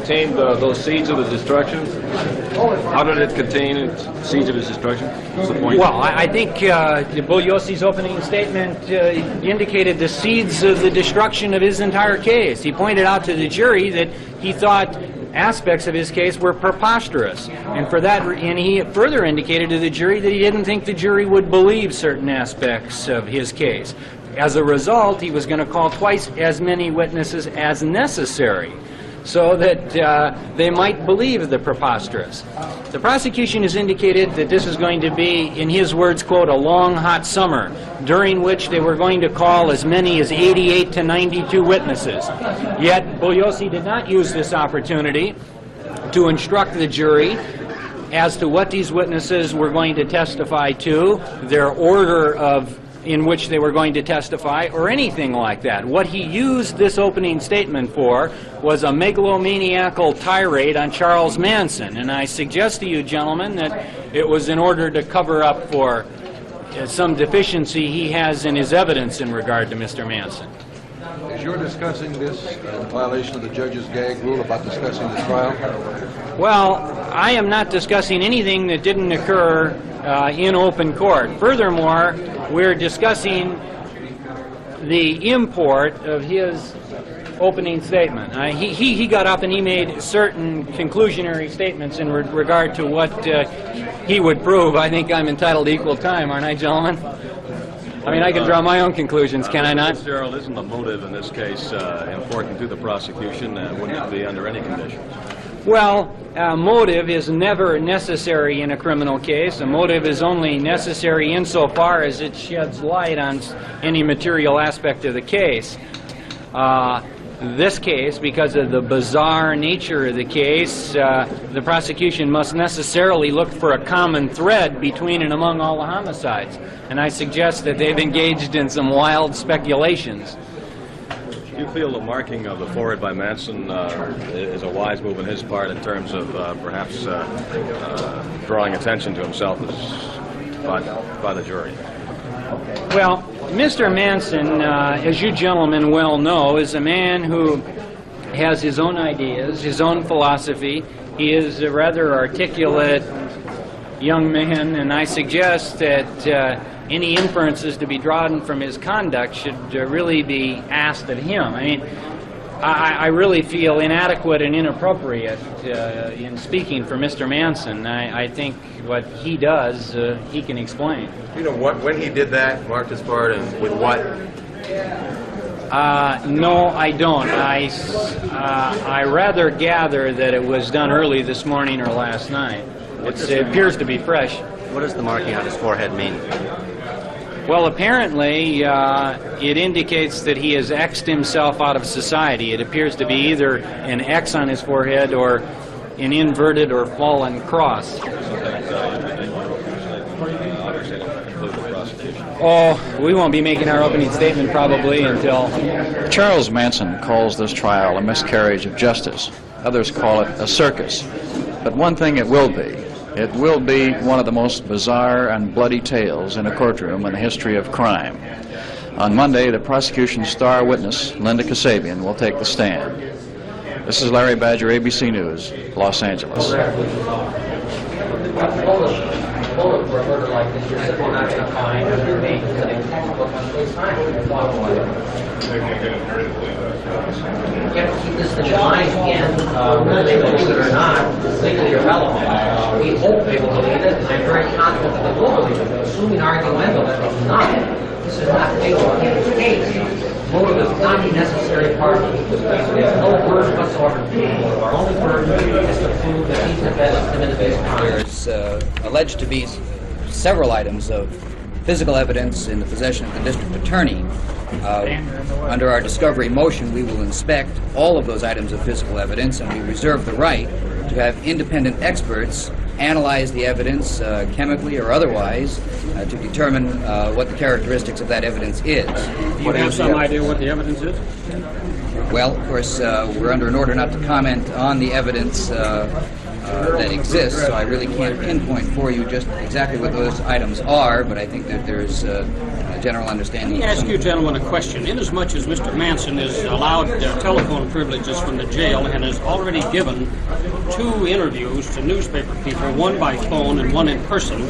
contain those seeds of his destruction? How did it contain seeds of his destruction? What's the point? Well, I think Bugliosi's opening statement indicated the seeds of the destruction of his entire case. He pointed out to the jury that he thought aspects of his case were preposterous, and for that, and he further indicated to the jury that he didn't think the jury would believe certain aspects of his case. As a result, he was going to call twice as many witnesses as necessary, so that they might believe the preposterous. The prosecution has indicated that this is going to be, in his words, quote, a long, hot summer, during which they were going to call as many as 88 to 92 witnesses. Yet, Bugliosi did not use this opportunity to instruct the jury as to what these witnesses were going to testify to, their order of in which they were going to testify, or anything like that. What he used this opening statement for was a megalomaniacal tirade on Charles Manson, and I suggest to you, gentlemen, that it was in order to cover up for some deficiency he has in his evidence in regard to Mr. Manson. Is your discussing this in violation of the judge's gag rule about discussing the trial? Well, I am not discussing anything that didn't occur in open court. Furthermore, we're discussing the import of his opening statement. He got up and he made certain conclusionary statements in regard to what he would prove. I think I'm entitled to equal time, aren't I, gentlemen? I mean, I can draw my own conclusions, can I not? Mr. Gerald, isn't the motive in this case important to the prosecution? Wouldn't it be under any conditions? Well, motive is never necessary in a criminal case. A motive is only necessary insofar as it sheds light on any material aspect of the case. This case, because of the bizarre nature of the case, the prosecution must necessarily look for a common thread between and among all the homicides. And I suggest that they've engaged in some wild speculations. Do you feel the marking of the forehead by Manson is a wise move on his part in terms of perhaps drawing attention to himself by the jury? Well, Mr. Manson, as you gentlemen well know, is a man who has his own ideas, his own philosophy. He is a rather articulate young man, and I suggest that any inferences to be drawn from his conduct should really be asked of him. I mean, I really feel inadequate and inappropriate in speaking for Mr. Manson. I think what he does, he can explain. You know what? When he did that, marked his part, and with what? No, I don't. I rather gather that it was done early this morning or last night. It appears to be fresh. What does the marking on his forehead mean? Well, apparently, it indicates that he has X'd himself out of society. It appears to be either an X on his forehead or an inverted or fallen cross. Oh, we won't be making our opening statement probably until... Charles Manson calls this trial a miscarriage of justice. Others call it a circus. But one thing it will be one of the most bizarre and bloody tales in a courtroom in the history of crime. On Monday, the prosecution's star witness, Linda Kasabian, will take the stand. This is Larry Badger, ABC News, Los Angeles. You have to keep this in mind again, whether they believe it or not, it's legally irrelevant. We hope they will believe it, and I'm very confident that they will believe it. Assuming arguendo that it's not, this is not based on his case. Motive is not a necessary part of the case. We have no burden whatsoever to prove motive. Our only burden is to prove that these defendants committed these crimes. There's alleged to be several items of physical evidence in the possession of the district attorney. Under our discovery motion, we will inspect all of those items of physical evidence, and we reserve the right to have independent experts analyze the evidence chemically or otherwise to determine what the characteristics of that evidence is. Do you have some idea what the evidence is? Well, of course, we're under an order not to comment on the evidence that exist, so I really can't pinpoint for you just exactly what those items are, but I think that there's a general understanding. Let me ask you gentlemen a question. Inasmuch as Mr. Manson is allowed telephone privileges from the jail and has already given 2 interviews to newspaper people, one by phone and one in person,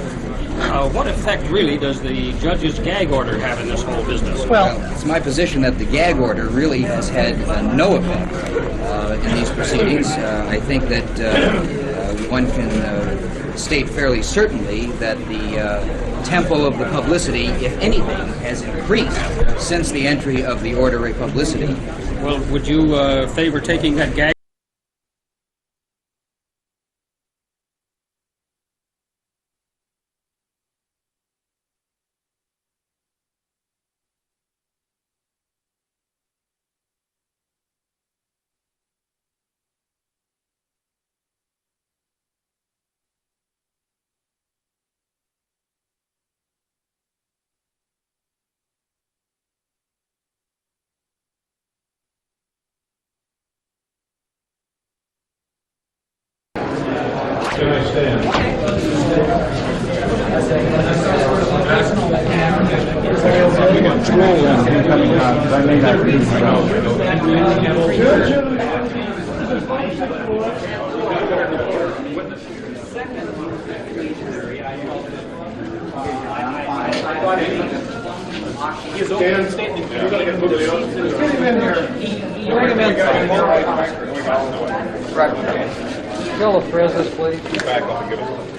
what effect really does the judge's gag order have in this whole business? Well, it's my position that the gag order really has had no effect in these proceedings. I think that one can state fairly certainly that the tempo of the publicity, if anything, has increased since the entry of the order of publicity. Well, would you favor taking that gag? His opening statement. You're going to get Bugliosi. Bring him in. Bill of President, please. Back up and give us